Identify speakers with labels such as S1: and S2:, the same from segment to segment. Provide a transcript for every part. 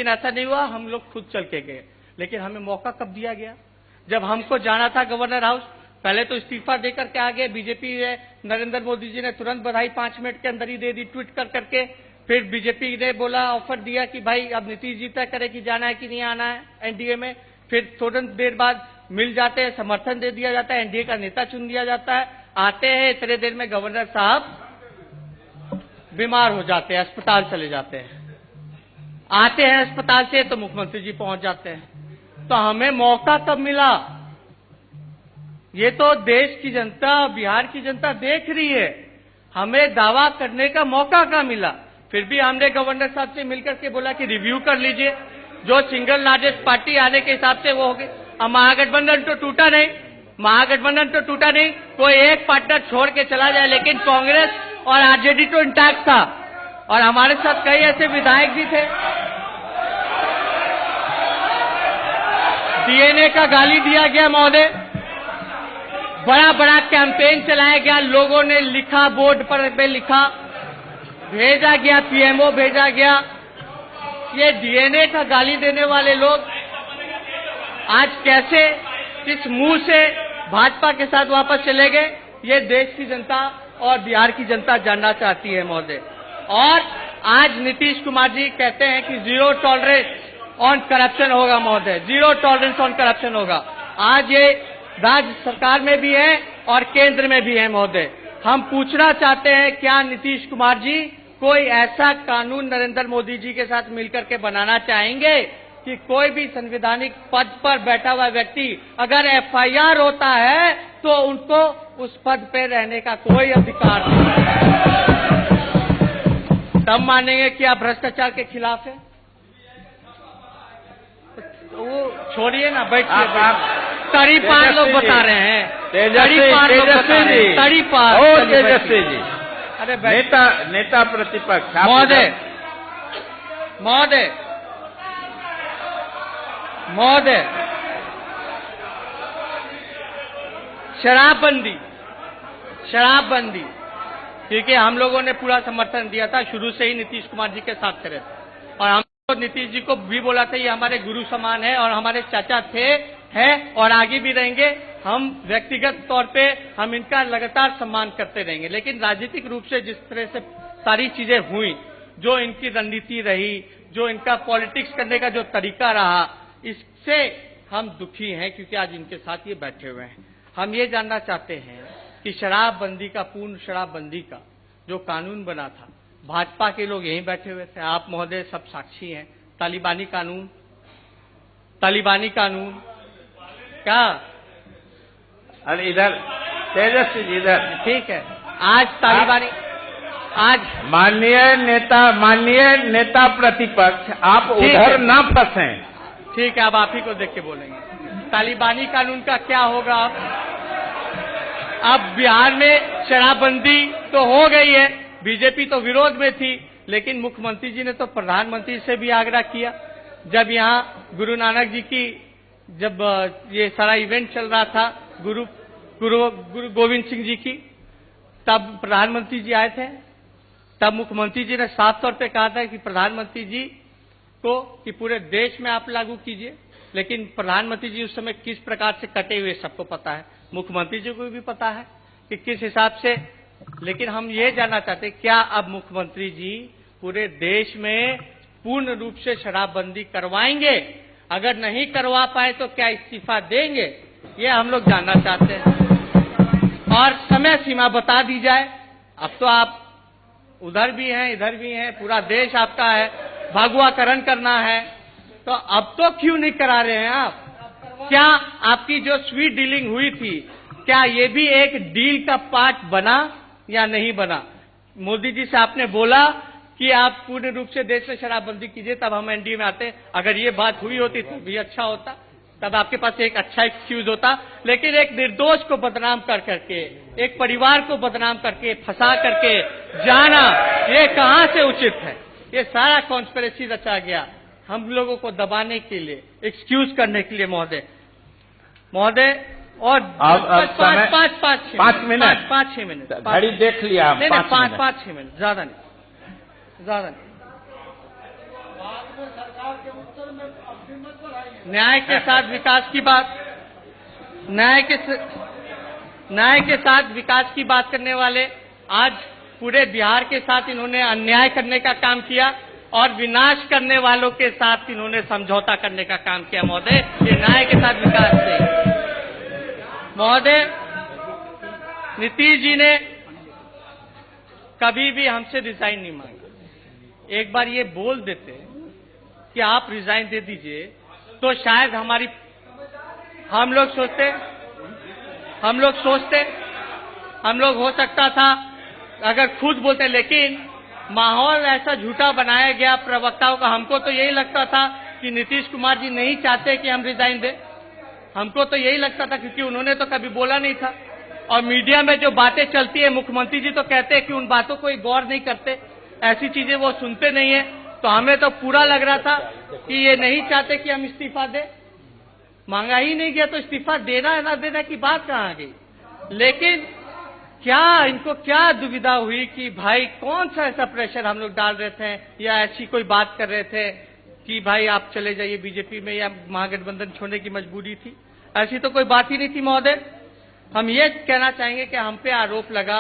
S1: लेकिन ऐसा नहीं हुआ, हम लोग खुद चल के गए। लेकिन हमें मौका कब दिया गया? जब हमको जाना था गवर्नर हाउस, पहले तो इस्तीफा देकर के आ गए। बीजेपी नरेंद्र मोदी जी ने तुरंत बधाई 5 मिनट के अंदर ही दे दी ट्वीट कर करके। फिर बीजेपी ने बोला, ऑफर दिया कि भाई अब नीतीश जी तय करे कि जाना है कि नहीं आना है एनडीए में। फिर तुरंत देर बाद मिल जाते हैं, समर्थन दे दिया जाता है, एनडीए का नेता चुन दिया जाता है। आते हैं, इतने देर में गवर्नर साहब बीमार हो जाते हैं, अस्पताल चले जाते हैं। आते हैं अस्पताल से तो मुख्यमंत्री जी पहुंच जाते हैं। तो हमें मौका कब मिला? ये तो देश की जनता, बिहार की जनता देख रही है। हमें दावा करने का मौका कहाँ मिला? फिर भी हमने गवर्नर साहब से मिलकर के बोला कि रिव्यू कर लीजिए, जो सिंगल लार्जेस्ट पार्टी आने के हिसाब से वो होगी। अब महागठबंधन तो टूटा नहीं, महागठबंधन तो टूटा नहीं, कोई एक पार्टनर छोड़ के चला जाए, लेकिन कांग्रेस और आरजेडी तो इंटैक्ट था। और हमारे साथ कई ऐसे विधायक भी थे। डीएनए का गाली दिया गया महोदय, बड़ा बड़ा कैंपेन चलाया गया, लोगों ने लिखा, बोर्ड पर पे लिखा, भेजा गया, पीएमओ भेजा गया। ये डीएनए का गाली देने वाले लोग आज कैसे, किस मुंह से भाजपा के साथ वापस चले गए, ये देश की जनता और बिहार की जनता जानना चाहती है महोदय। और आज नीतीश कुमार जी कहते हैं कि जीरो टॉलरेंस ऑन करप्शन होगा महोदय, जीरो टॉलरेंस ऑन करप्शन होगा। आज ये राज्य सरकार में भी है और केंद्र में भी है महोदय। हम पूछना चाहते हैं, क्या नीतीश कुमार जी कोई ऐसा कानून नरेंद्र मोदी जी के साथ मिलकर के बनाना चाहेंगे कि कोई भी संवैधानिक पद पर बैठा हुआ व्यक्ति अगर एफआईआर होता है तो उनको उस पद पर रहने का कोई अधिकार नहीं है? तब मानेंगे कि आप भ्रष्टाचार के खिलाफ हैं। तो वो छोड़िए ना, बैठिए। तड़ी पार लोग बता रहे हैं,
S2: तेजस्वी जी,
S1: अरे
S2: नेता प्रतिपक्ष
S1: महोदय, महोदय, शराबबंदी, क्योंकि हम लोगों ने पूरा समर्थन दिया था, शुरू से ही नीतीश कुमार जी के साथ खड़े थे। और हम नीतीश जी को भी बोला था ये हमारे गुरु समान है और हमारे चाचा थे, हैं और आगे भी रहेंगे। हम व्यक्तिगत तौर पे हम इनका लगातार सम्मान करते रहेंगे। लेकिन राजनीतिक रूप से जिस तरह से सारी चीजें हुई, जो इनकी रणनीति रही, जो इनका पॉलिटिक्स करने का जो तरीका रहा, इससे हम दुखी हैं, क्योंकि आज इनके साथ ये बैठे हुए हैं। हम ये जानना चाहते हैं कि शराबबंदी का, पूर्ण शराबबंदी का जो कानून बना था, भाजपा के लोग यहीं बैठे हुए थे, आप महोदय सब साक्षी हैं। तालिबानी कानून क्या?
S2: अरे इधर तेजस्वी जी, इधर
S1: ठीक है। आज तालिबानी, आज
S2: माननीय नेता प्रतिपक्ष, आप उधर ना फंसे।
S1: ठीक है, अब आप ही को देख के बोलेंगे। तालिबानी कानून का क्या होगा? अब बिहार में शराबबंदी तो हो गई है, बीजेपी तो विरोध में थी, लेकिन मुख्यमंत्री जी ने तो प्रधानमंत्री से भी आग्रह किया। जब यहाँ गुरु नानक जी की, जब ये सारा इवेंट चल रहा था गुरु गोविंद सिंह जी की, तब प्रधानमंत्री जी आए थे। तब मुख्यमंत्री जी ने साफ तौर पे कहा था कि प्रधानमंत्री जी को कि पूरे देश में आप लागू कीजिए। लेकिन प्रधानमंत्री जी उस समय किस प्रकार से कटे हुए सबको पता है, मुख्यमंत्री जी को भी पता है कि किस हिसाब से। लेकिन हम ये जानना चाहते हैं, क्या अब मुख्यमंत्री जी पूरे देश में पूर्ण रूप से शराबबंदी करवाएंगे? अगर नहीं करवा पाए तो क्या इस्तीफा देंगे? ये हम लोग जानना चाहते हैं। और समय सीमा बता दी जाए। अब तो आप उधर भी हैं, इधर भी हैं, पूरा देश आपका है, भगवाकरण करना है, तो अब तो क्यों नहीं करा रहे हैं आप? क्या आपकी जो स्वीट डीलिंग हुई थी, क्या ये भी एक डील का पार्ट बना या नहीं बना? मोदी जी से आपने बोला कि आप पूर्ण रूप से देश में शराबबंदी कीजिए, तब हम एनडीए में आते। अगर ये बात हुई होती तो भी अच्छा होता, तब आपके पास एक अच्छा एक्सक्यूज होता। लेकिन एक निर्दोष को बदनाम कर करके, एक परिवार को बदनाम करके, फंसा करके जाना, ये कहां से उचित है? ये सारा कॉन्स्पिरेसी रचा गया हम लोगों को दबाने के लिए, एक्सक्यूज करने के लिए महोदय। और
S2: 5 मिनट,
S1: 5-6 मिनट
S2: घड़ी देख लिया,
S1: नहीं, 5-6 मिनट, ज्यादा नहीं। न्याय के साथ विकास की बात, न्याय के साथ विकास की बात करने वाले आज पूरे बिहार के साथ इन्होंने अन्याय करने का काम किया और विनाश करने वालों के साथ इन्होंने समझौता करने का काम किया महोदय। ये न्याय के साथ विकास नहीं। महोदय, नीतीश जी ने कभी भी हमसे रिजाइन नहीं मांगा। एक बार ये बोल देते कि आप रिजाइन दे दीजिए तो शायद हम लोग हो सकता था अगर खुद बोलते, लेकिन माहौल ऐसा झूठा बनाया गया प्रवक्ताओं का। हमको तो यही लगता था कि नीतीश कुमार जी नहीं चाहते कि हम रिजाइन दें। हमको तो यही लगता था क्योंकि उन्होंने तो कभी बोला नहीं था। और मीडिया में जो बातें चलती है, मुख्यमंत्री जी तो कहते हैं कि उन बातों को गौर नहीं करते, ऐसी चीजें वो सुनते नहीं है। तो हमें तो पूरा लग रहा था कि ये नहीं चाहते कि हम इस्तीफा दें। मांगा ही नहीं गया तो इस्तीफा देना है ना देना की बात कहाँ गई। लेकिन इनको क्या दुविधा हुई कि भाई कौन सा ऐसा प्रेशर हम लोग डाल रहे थे या ऐसी कोई बात कर रहे थे कि भाई आप चले जाइए बीजेपी में या महागठबंधन छोड़ने की मजबूरी थी। ऐसी तो कोई बात ही नहीं थी महोदय। हम ये कहना चाहेंगे कि हम पे आरोप लगा,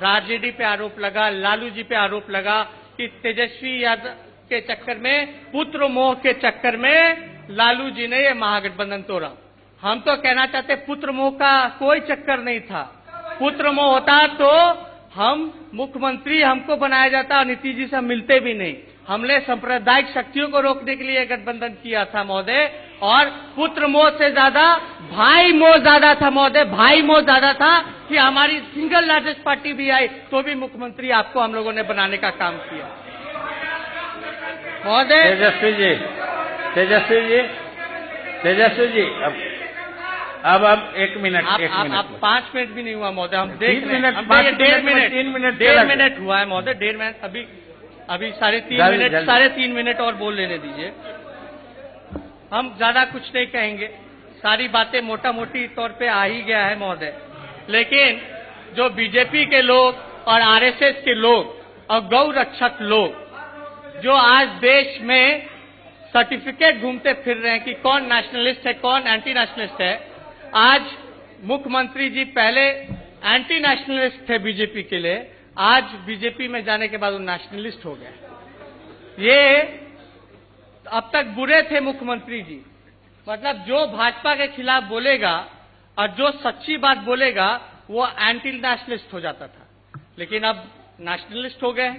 S1: आरजेडी पे आरोप लगा, लालू जी पे आरोप लगा कि तेजस्वी यादव के चक्कर में, पुत्र मोह के चक्कर में लालू जी ने ये महागठबंधन तोड़ा। हम तो कहना चाहते पुत्र मोह का कोई चक्कर नहीं था। पुत्र मोह होता तो मुख्यमंत्री हमको बनाया जाता और नीतीश जी से हम मिलते भी नहीं। हमने सांप्रदायिक शक्तियों को रोकने के लिए गठबंधन किया था महोदय। और पुत्र मोह से ज्यादा भाई मोह ज्यादा था महोदय। भाई मोह ज्यादा था कि हमारी सिंगल लार्जेस्ट पार्टी भी आई तो भी मुख्यमंत्री आपको हम लोगों ने बनाने का काम किया महोदय।
S2: तेजस्वी जी अब 1 मिनट।
S1: आप 5 मिनट भी नहीं हुआ महोदय। हम देख रहे हैं
S2: 3
S1: मिनट हुआ है महोदय। 1.5 मिनट अभी 3.5 मिनट और बोल लेने दीजिए। हम ज्यादा कुछ नहीं कहेंगे, सारी बातें मोटा मोटी तौर पे आ ही गया है महोदय। लेकिन जो बीजेपी के लोग और आरएसएस के लोग और गौ रक्षक लोग जो आज देश में सर्टिफिकेट घूमते फिर रहे हैं कि कौन नेशनलिस्ट है कौन एंटी नेशनलिस्ट है। आज मुख्यमंत्री जी पहले एंटी नेशनलिस्ट थे बीजेपी के लिए, आज बीजेपी में जाने के बाद वो नेशनलिस्ट हो गए। ये अब तक बुरे थे मुख्यमंत्री जी, मतलब जो भाजपा के खिलाफ बोलेगा और जो सच्ची बात बोलेगा वो एंटी नेशनलिस्ट हो जाता था, लेकिन अब नेशनलिस्ट हो गए।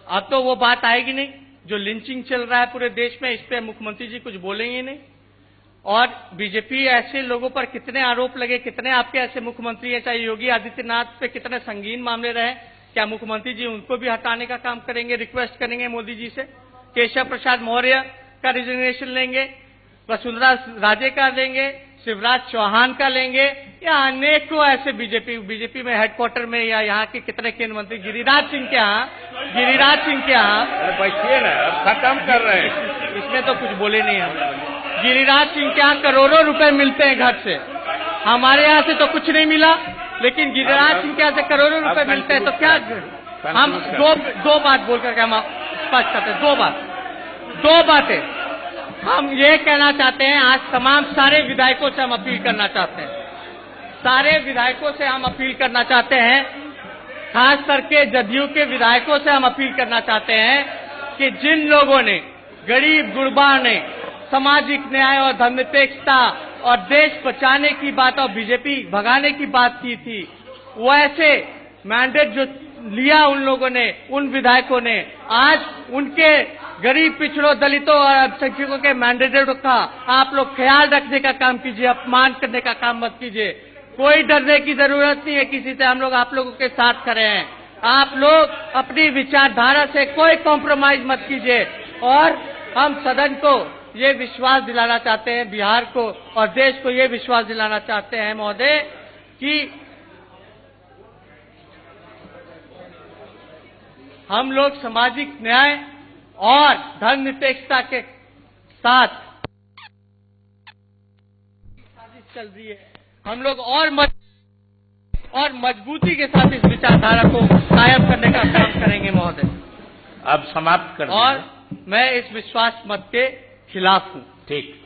S1: अब तो वो बात आएगी नहीं। जो लिंचिंग चल रहा है पूरे देश में, इस पे मुख्यमंत्री जी कुछ बोलेंगे नहीं। और बीजेपी ऐसे लोगों पर कितने आरोप लगे, कितने आपके ऐसे मुख्यमंत्री हैं, चाहे योगी आदित्यनाथ पे कितने संगीन मामले रहे, क्या मुख्यमंत्री जी उनको भी हटाने का काम करेंगे, रिक्वेस्ट करेंगे मोदी जी से? केशव प्रसाद मौर्य का रिजिग्नेशन लेंगे, वसुंधरा राजे का लेंगे, शिवराज चौहान का लेंगे, या अनेकों ऐसे बीजेपी में हेडक्वार्टर में या यहाँ के कितने केंद्र मंत्री, गिरिराज सिंह के यहाँ
S2: बैठिए ना, अब खत्म कर रहे हैं।
S1: इसमें तो कुछ बोले नहीं हम। गिरिराज सिंह के यहाँ करोड़ों रुपए मिलते हैं घर से, हमारे यहाँ से तो कुछ नहीं मिला, लेकिन गिरिराज सिंह के यहाँ से करोड़ों रुपए मिलते हैं। तो क्या हम दो बात बोलकर हम स्पष्ट करते हैं, दो बातें हम ये कहना चाहते हैं। आज तमाम सारे विधायकों से हम अपील करना चाहते हैं, सारे विधायकों से हम अपील करना चाहते हैं, खास करके जदयू के विधायकों से हम अपील करना चाहते हैं कि जिन लोगों ने गरीब गुरबा ने सामाजिक न्याय और धर्मनिरपेक्षता और देश बचाने की बात और बीजेपी भगाने की बात की थी, वो ऐसे मैंडेट जो लिया उन लोगों ने, उन विधायकों ने, आज उनके गरीब पिछड़ों दलितों और अल्पसंख्यकों के मैंडेटों का आप लोग ख्याल रखने का काम कीजिए, अपमान करने का काम मत कीजिए। कोई डरने की जरूरत नहीं है किसी से, हम लोग आप लोगों के साथ खड़े हैं। आप लोग अपनी विचारधारा से कोई कॉम्प्रोमाइज मत कीजिए। और हम सदन को ये विश्वास दिलाना चाहते हैं, बिहार को और देश को ये विश्वास दिलाना चाहते हैं महोदय कि हम लोग सामाजिक न्याय और धर्मनिरपेक्षता के साथ साजिश चल रही है। हम लोग और मजबूती के साथ इस विचारधारा को कायम करने का काम करेंगे महोदय।
S2: अब समाप्त कर
S1: और मैं इस विश्वास मत के खिलाफ हूं।
S2: ठीक।